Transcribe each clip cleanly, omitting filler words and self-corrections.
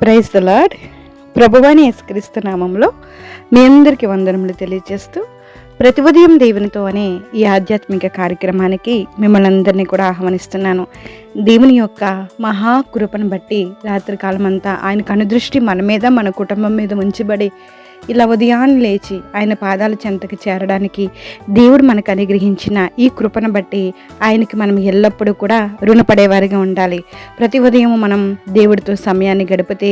Praise the lord. ప్రభువైన యేసుక్రీస్తు నామంలో మీ అందరికీ వందనములు తెలియజేస్తూ ప్రతి ఉదయం దేవునితో అనే ఈ ఆధ్యాత్మిక కార్యక్రమానికి మిమ్మల్ని అందరినీ కూడా ఆహ్వానిస్తున్నాను. దేవుని యొక్క మహాకృపను బట్టి రాత్రికాలం అంతా ఆయన కనుదృష్టి మన మీద మన కుటుంబం మీద ఉంచబడి ఇలా ఉదయాన్ని లేచి ఆయన పాదాల చెంతకి చేరడానికి దేవుడు మనకు అనుగ్రహించిన ఈ కృపను బట్టి ఆయనకి మనం ఎల్లప్పుడూ కూడా రుణపడేవారిగా ఉండాలి. ప్రతి ఉదయం మనం దేవుడితో సమయాన్ని గడిపితే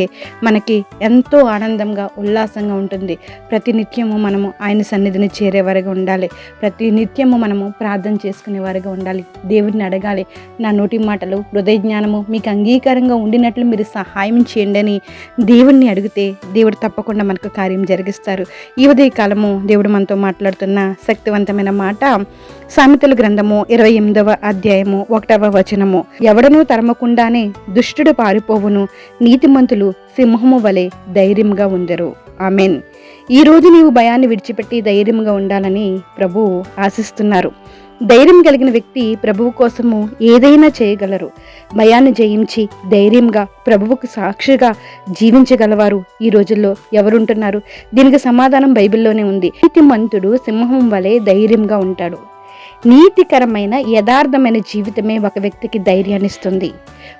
మనకి ఎంతో ఆనందంగా ఉల్లాసంగా ఉంటుంది. ప్రతి నిత్యము మనము ఆయన సన్నిధిని చేరేవారిగా ఉండాలి. ప్రతి నిత్యము మనము ప్రార్థన చేసుకునేవారిగా ఉండాలి. దేవుడిని అడగాలి, నా నోటి మాటలు హృదయ జ్ఞానము మీకు అంగీకారంగా ఉండినట్లు మీరు సహాయం చేయండి అని దేవుడిని అడిగితే దేవుడు తప్పకుండా మనకు కార్యం జరిగిస్తారు. ఈ ఉదయ కాలము దేవుడు మనతో మాట్లాడుతున్న శక్తివంతమైన మాట సామెతల గ్రంథము 28వ అధ్యాయము 1వ వచనము. ఎవడనూ తరమకుండానే దుష్టుడు పారిపోవును, నీతిమంతులు సింహము వలె ధైర్యంగా ఉందరు. ఆమెన్. ఈ రోజు నీవు భయాన్ని విడిచిపెట్టి ధైర్యంగా ఉండాలని ప్రభువు ఆశిస్తున్నారు. ధైర్యం కలిగిన వ్యక్తి ప్రభువు కోసము ఏదైనా చేయగలరు. భయాన్ని జయించి ధైర్యంగా ప్రభువుకు సాక్షిగా జీవించగలవారు ఈ రోజుల్లో ఎవరుంటున్నారు? దీనికి సమాధానం బైబిల్లోనే ఉంది. నీతిమంతుడు సింహం వలె ధైర్యంగా ఉంటాడు. నీతికరమైన యథార్థమైన జీవితమే ఒక వ్యక్తికి ధైర్యాన్ని ఇస్తుంది.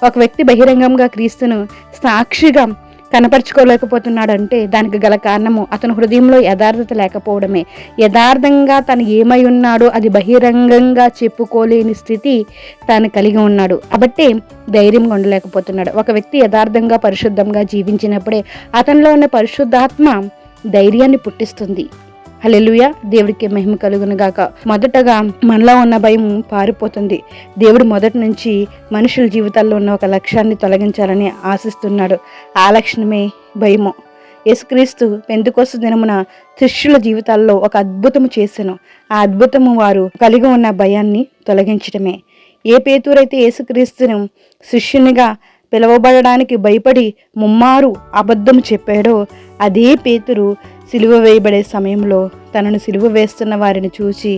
ఒక వ్యక్తి బహిరంగంగా క్రీస్తును సాక్షిగా కనపరుచుకోలేకపోతున్నాడంటే దానికి గల కారణము అతని హృదయంలో యథార్థత లేకపోవడమే. యథార్థంగా తను ఏమై ఉన్నాడో అది బహిరంగంగా చెప్పుకోలేని స్థితి తాను కలిగి ఉన్నాడు. కాబట్టే ధైర్యంగా ఉండలేకపోతున్నాడు. ఒక వ్యక్తి యథార్థంగా పరిశుద్ధంగా జీవించినప్పుడే అతనిలో ఉన్న పరిశుద్ధాత్మ ధైర్యాన్ని పుట్టిస్తుంది. హల్లెలూయా. దేవుడికి మహిమ కలుగును గాక. మొదటగా మనలో ఉన్న భయం పారిపోతుంది. దేవుడు మొదటి నుంచి మనుషుల జీవితాల్లో ఉన్న ఒక లక్ష్యాన్ని తొలగించాలని ఆశిస్తున్నాడు. ఆ లక్షణమే భయము. యేసుక్రీస్తు పెంతెకొస్తు దినమున శిష్యుల జీవితాల్లో ఒక అద్భుతము చేసెను. ఆ అద్భుతము వారు కలిగి ఉన్న భయాన్ని తొలగించడమే. ఏ పేతురైతే యేసుక్రీస్తును శిష్యునిగా పిలువబడడానికి భయపడి ముమ్మారు అబద్ధం చెప్పాడో అదే పేతురు సిలువ వేయబడే సమయంలో తనను సిలువ వేస్తున్న వారిని చూసి,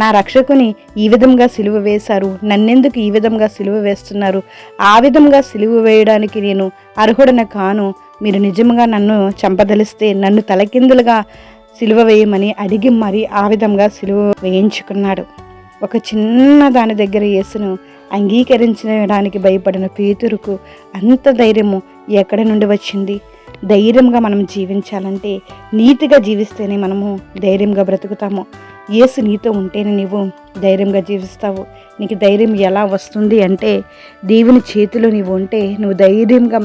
నా రక్షకుని ఈ విధంగా సిలువ వేశారు, నన్నెందుకు ఈ విధంగా సిలువ వేస్తున్నారు? ఆ విధంగా సిలువ వేయడానికి నేను అర్హుడన కాను. మీరు నిజంగా నన్ను చంపదలిస్తే నన్ను తలకిందులుగా సిలువ వేయమని అడిగి మరి ఆ విధంగా సిలువ వేయించుకున్నాడు. ఒక చిన్న దాని దగ్గర యేసును అంగీకరించడానికి భయపడిన పేతురుకు అంత ధైర్యము ఎక్కడి నుండి వచ్చింది? ధైర్యంగా మనం జీవించాలంటే నీతిగా జీవిస్తేనే మనము ధైర్యంగా బ్రతుకుతాము. యేసు నీతో ఉంటేనే నీవు ధైర్యంగా జీవిస్తావు. నీకు ధైర్యం ఎలా వస్తుంది అంటే దేవుని చేతిలో నీవు ఉంటే నువ్వు ధైర్యంగా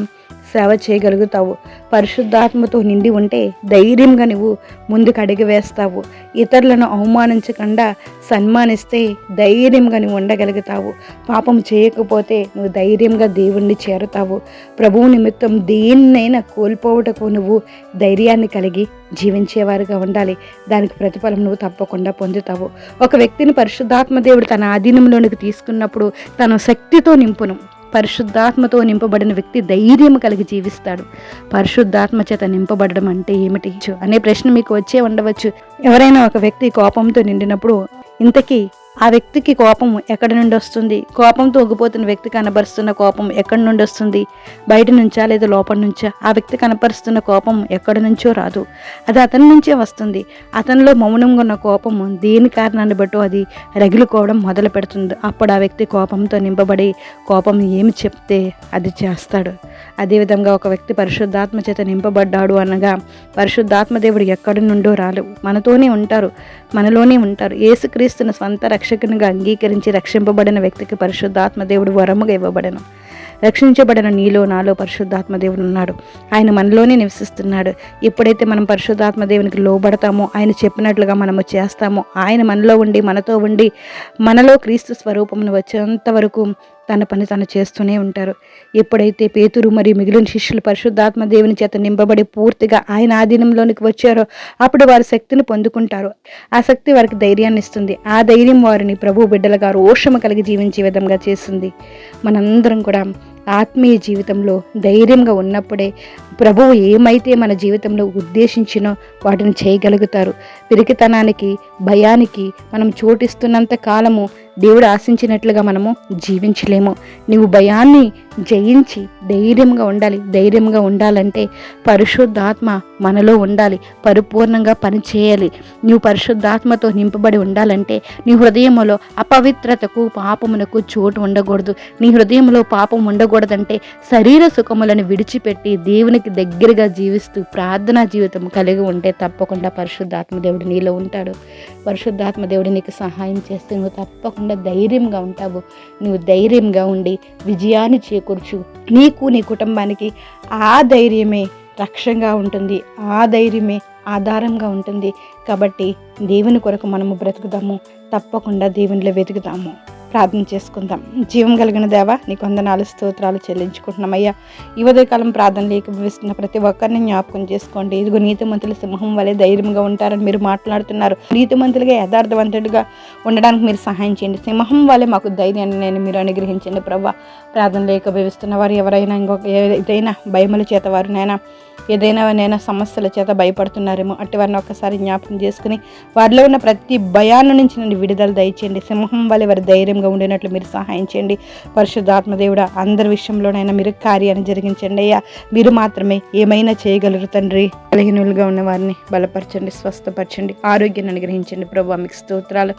సేవ చేయగలుగుతావు. పరిశుద్ధాత్మతో నిండి ఉంటే ధైర్యంగా నువ్వు ముందుకు అడుగు వేస్తావు. ఇతరులను అవమానించకుండా సన్మానిస్తే ధైర్యంగా నువ్వు ఉండగలుగుతావు. పాపం చేయకపోతే నువ్వు ధైర్యంగా దేవుణ్ణి చేరుతావు. ప్రభువు నిమిత్తం దేన్నైనా కోల్పోవటకు నువ్వు ధైర్యాన్ని కలిగి జీవించేవారుగా ఉండాలి. దానికి ప్రతిఫలం నువ్వు తప్పకుండా పొందుతావు. ఒక వ్యక్తిని పరిశుద్ధాత్మ దేవుడు తన ఆధీనంలోనికి తీసుకున్నప్పుడు తన శక్తితో నింపును. పరిశుద్ధాత్మతో నింపబడిన వ్యక్తి ధైర్యం కలిగి జీవిస్తాడు. పరిశుద్ధాత్మ చేత నింపబడడం అంటే ఏమిటి అనే ప్రశ్న మీకు వచ్చే ఉండవచ్చు. ఎవరైనా ఒక వ్యక్తి కోపంతో నిండినప్పుడు ఇంతకీ ఆ వ్యక్తికి కోపం ఎక్కడి నుండి వస్తుంది? కోపంతో ఊగిపోతున్న వ్యక్తి కనపరుస్తున్న కోపం ఎక్కడి నుండి వస్తుంది? బయట నుంచా లేదా లోపల నుంచా? ఆ వ్యక్తి కనపరుస్తున్న కోపం ఎక్కడి నుంచో రాదు, అది అతని నుంచే వస్తుంది. అతనిలో మౌనంగా ఉన్న కోపం దేని కారణాన్ని బట్టో అది రగిలికోవడం మొదలు పెడుతుంది. అప్పుడు ఆ వ్యక్తి కోపంతో నింపబడి కోపం ఏమి చెప్తే అది చేస్తాడు. అదేవిధంగా ఒక వ్యక్తి పరిశుద్ధాత్మ చేత నింపబడ్డాడు అనగా పరిశుద్ధాత్మ దేవుడు ఎక్కడి నుండో రాలు, మనతోనే ఉంటారు, మనలోనే ఉంటారు. యేసుక్రీస్తును స్వంత రక్షకునిగా అంగీకరించి రక్షింపబడిన వ్యక్తికి పరిశుద్ధాత్మ దేవుడు వరముగా ఇవ్వబడను. రక్షించబడిన నీలో నాలో పరిశుద్ధాత్మ దేవుడు ఉన్నాడు. ఆయన మనలోనే నివసిస్తున్నాడు. ఎప్పుడైతే మనం పరిశుద్ధాత్మ దేవునికి లోబడతామో, ఆయన చెప్పినట్లుగా మనము చేస్తామో, ఆయన మనలో ఉండి మనతో ఉండి మనలో క్రీస్తు స్వరూపమును వచ్చేంత వరకు తన పని తను చేస్తూనే ఉంటారు. ఎప్పుడైతే పేతురు మరియు మిగిలిన శిష్యులు పరిశుద్ధాత్మ దేవుని చేత నింపబడి పూర్తిగా ఆయన ఆధీనంలోనికి వచ్చారో అప్పుడు వారి శక్తిని పొందుకుంటారు. ఆ శక్తి వారికి ధైర్యాన్ని ఇస్తుంది. ఆ ధైర్యం వారిని ప్రభు బిడ్డలుగా రోషము కలిగి జీవించే విధంగా చేస్తుంది. మనందరం కూడా ఆత్మీయ జీవితంలో ధైర్యంగా ఉన్నప్పుడే ప్రభువు ఏమైతే మన జీవితంలో ఉద్దేశించినో వాటిని చేయగలుగుతారు. పిరికితనానికి భయానికి మనం చోటిస్తున్నంత కాలము దేవుడు ఆశించినట్లుగా మనము జీవించలేము. నీవు భయాన్ని జయించి ధైర్యంగా ఉండాలి. ధైర్యంగా ఉండాలంటే పరిశుద్ధాత్మ మనలో ఉండాలి, పరిపూర్ణంగా పనిచేయాలి. నీవు పరిశుద్ధాత్మతో నింపబడి ఉండాలంటే నీ హృదయంలో అపవిత్రతకు పాపమునకు చోటు ఉండకూడదు. నీ హృదయంలో పాపం ఉండకూడదంటే శరీర సుఖములను విడిచిపెట్టి దేవునికి దగ్గరగా జీవిస్తూ ప్రార్థనా జీవితం కలిగి ఉంటే తప్పకుండా పరిశుద్ధాత్మ దేవుడు నీలో ఉంటాడు. పరిశుద్ధాత్మ దేవుడు నీకు సహాయం చేస్తే నువ్వు తప్పకుండా ధైర్యంగా ఉంటావు. నువ్వు ధైర్యంగా ఉండి విజయాన్ని చేకూర్చు. నీకు నీ కుటుంబానికి ఆ ధైర్యమే రక్షంగా ఉంటుంది, ఆ ధైర్యమే ఆధారంగా ఉంటుంది. కాబట్టి దేవుని కొరకు మనము బ్రతుకుదాము, తప్పకుండా దేవునిలో వెతుకుదాము. ప్రార్థన చేసుకుందాం. జీవం కలిగిన దేవా, నీకు వందనాలు స్తోత్రాలు చెల్లించుకుంటున్నామయ్యా. ఈ ఉదయకాలం ప్రార్థనలు ఏకీభవిస్తున్న ప్రతి ఒక్కరిని జ్ఞాపకం చేసుకోండి. ఇదిగో నీతిమంతులు సింహం వలె ధైర్యంగా ఉంటారని మీరు మాట్లాడుతున్నారు. నీతిమంతులుగా యథార్థవంతుడిగా ఉండడానికి మీరు సహాయం చేయండి. సింహం వలె మాకు ధైర్యాన్ని మీరు అనుగ్రహించండి ప్రభా. ప్రార్థనలు ఏకీభవిస్తున్న వారు ఎవరైనా ఏదైనా భయముల చేత వారు ఏదైనా సమస్యల చేత భయపడుతున్నారేమో అట్టి వారిని ఒక్కసారి జ్ఞాపకం చేసుకుని వారిలో ఉన్న ప్రతి భయాన్ని నుంచి నన్ను విడుదల దయచేయండి. సింహం వలె వారి ధైర్యంగా ఉండినట్లు మీరు సహాయం చేయండి. పరిశుద్ధాత్మ దేవుడా, అందరి విషయంలోనైనా మీరు కార్యాన్ని జరిగించండి అయ్యా. మీరు మాత్రమే ఏమైనా చేయగలరు తండ్రి. బలహీనులుగా ఉన్న వారిని బలపరచండి, స్వస్థపరచండి, ఆరోగ్యాన్ని అనుగ్రహించండి ప్రభు. మీకు స్తోత్రాలు.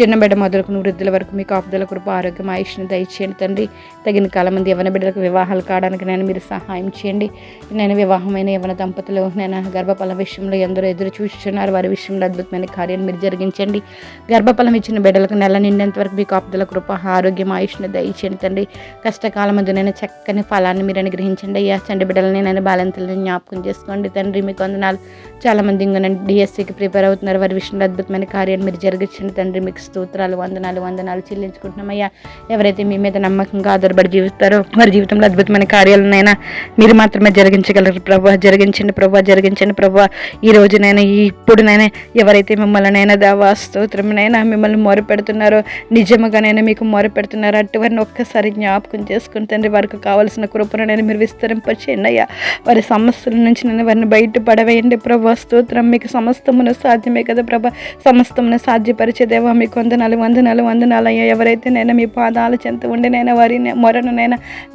చిన్న బిడ్డ మొదలుకుని వృద్ధుల వరకు మీకు కాపుదల కృప, ఆరోగ్యం, ఆయుష్ని దయచేయండి తండ్రి. తగిన కాలం మంది యవన బిడ్డలకు వివాహాలు కావడానికి మీరు సహాయం చేయండి. నేను వివాహమైన యవన దంపతులు గర్భఫలం విషయంలో ఎందరో ఎదురు చూస్తున్నారు. వారి విషయంలో అద్భుతమైన కార్యాన్ని మీరు జరిగించండి. గర్భఫలం ఇచ్చిన బిడ్డలకు నెల నిండేంత వరకు మీ కాపుదల కృప, ఆరోగ్యం, ఆయుష్ని దయచేయండి తండ్రి. కష్టకాలం మధ్య చక్కని ఫలాన్ని మీరు అనుగ్రహించండి అయ్యా. చండి బిడ్డలని బాలంతులను జ్ఞాపకం చేసుకోండి తండ్రి. మీకు వందనాలు. చాలామంది ఇంకోనండి డిఎస్సికి ప్రిపేర్ అవుతున్నారు. వారి విషయంలో అద్భుతమైన కార్యాన్ని మీరు జరిగించండి తండ్రి. మీకు స్తోత్రాలు, వందనాలు చెల్లించుకుంటున్నామయ్యా. ఎవరైతే మీ మీద నమ్మకంగా ఆధారపడి జీవిస్తారో వారి జీవితంలో అద్భుతమైన కార్యాలనైనా మీరు మాత్రమే జరిగించగలరు ప్రభా. జరిగించండి ప్రభా. ఈ రోజునైనా ఇప్పుడునైనా ఎవరైతే మిమ్మల్ని దేవా స్తోత్రమునైనా మిమ్మల్ని మొరపెడుతున్నారో, నిజముగానైనా మీకు మొరపెడుతున్నారో అటువారిని ఒక్కసారి జ్ఞాపకం చేసుకుని తండ్రి వారికి కావాల్సిన కృపను మీరు విస్తరింపచేయండి అయ్యా. వారి సమస్యల నుంచి వారిని బయటపడవేయండి ప్రభా. స్తోత్రం. మీకు సమస్తమును సాధ్యమే కదా ప్రభా. సమస్తమును సాధ్యపరిచేదేవా మీకు వందనాలు అయ్యా. ఎవరైతే మీ పాదాల చెంత ఉండి వారి మొరను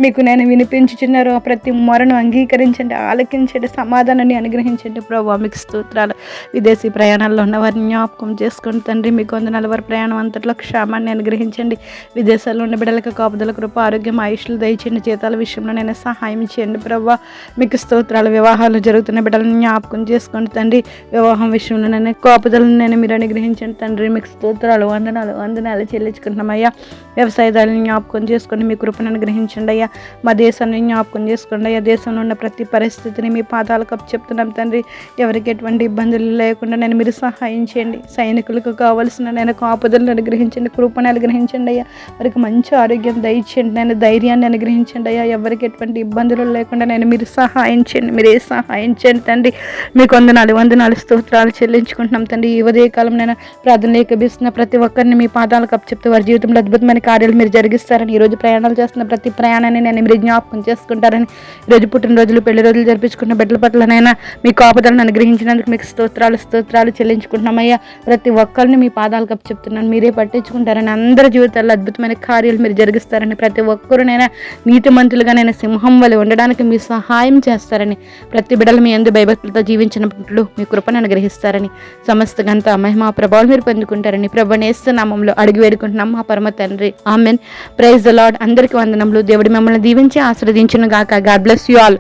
మీకు వినిపించుచున్నారో ప్రతి మొరను అంగీకరించండి, ఆలకించండి, సమాధానాన్ని అనుగ్రహించండి ప్రభా. మీకు స్తోత్రాలు. విదేశీ ప్రయాణాల్లో ఉన్న వారిని జ్ఞాపకం చేసుకోండి తండ్రి. మీకు వందనాలు. వారి ప్రయాణం అంతట్లో క్షేమాన్ని అనుగ్రహించండి. విదేశాల్లో ఉన్న బిడ్డలకు కాపుదల కృప, ఆరోగ్యం, ఆయుష్లు దయచేయండి. జీతాల విషయంలో సహాయం చేయండి ప్రభా. మీకు స్తోత్రాలు. వివాహాలు జరుగుతున్న బిడ్డలను జ్ఞాపకం చేసుకోండి తండ్రి. వివాహం విషయంలో కాపుదలను మీరు అనుగ్రహించండి తండ్రి. మీకు స్తోత్రాలు, వందనాలు చెల్లించుకుంటున్నామయ్యా. వ్యవసాయదారులను జ్ఞాపకం చేసుకోండి. మీ కృపను అనుగ్రహించండి అయ్యా. మా దేశాన్ని జ్ఞాపకం చేసుకోండి అయ్యా. దేశంలో ఉన్న ప్రతి పరిస్థితిని మీ పాదాలకు చెప్తున్నాం తండ్రి. ఎవరికి ఎటువంటి ఇబ్బందులు లేకుండా మీరు సహాయం చేయండి. సైనికులకు కావాల్సిన కాపుదలను అనుగ్రహించండి, కృపను అనుగ్రహించండి అయ్యా. వారికి మంచి ఆరోగ్యం దయచేయండి, ధైర్యాన్ని అనుగ్రహించండి అయ్యా. ఎవరికి ఎటువంటి ఇబ్బందులు లేకుండా మీరు సహాయం చేయండి, మీరే సహాయం చేయండి తండ్రి. మీకు వందనాలు స్తోత్రాలు చెల్లించుకుంటున్నాం తండ్రి. ఈ ఉదయకాలం ప్రార్థన ఏకీభవిస్తున్న ప్రతి ఒక్కరిని మీ పాదాలకు చెప్తూ వారి జీవితంలో అద్భుతమైన కార్యాలు మీరు జరిగిస్తారని, ఈరోజు ప్రయాణాలు చేస్తున్న ప్రతి ప్రయాణాన్ని మీరు జ్ఞాపకం చేసుకుంటారని, ఈరోజు పుట్టినరోజులు, పెళ్లి రోజులు జరిపించుకున్న బిడ్డల పట్లనైనా మీ కాపుదలను అనుగ్రహించినందుకు మీకు స్తోత్రాలు చెల్లించుకుంటున్నామయ్యా. ప్రతి ఒక్కరిని మీ పాదాలకు చెప్తున్నాను, మీరే పట్టించుకుంటారని, అందరి జీవితాల్లో అద్భుతమైన కార్యాలు మీరు జరిగిస్తారని, ప్రతి ఒక్కరునైనా నీతిమంతులుగా సింహం వలె ఉండడానికి మీ సహాయం చేస్తారని, ప్రతి బిడ్డలు మీ యందు భయభక్తులతో జీవించినట్లు మీ కృపను అనుగ్రహిస్తారని, సమస్త ఘనత మహిమ ప్రభావాలు మీరు పొందుకుంటారని ప్రభువుని యేసు నామములో అడిగి వేడుకుంటున్నాం మా పరమ తండ్రి. ఆమెన్. Praise the Lord. అందరికీ వందనములు. దేవుడు మిమ్మల్ని దీవించి ఆశీర్వదించును గాక. God bless you all.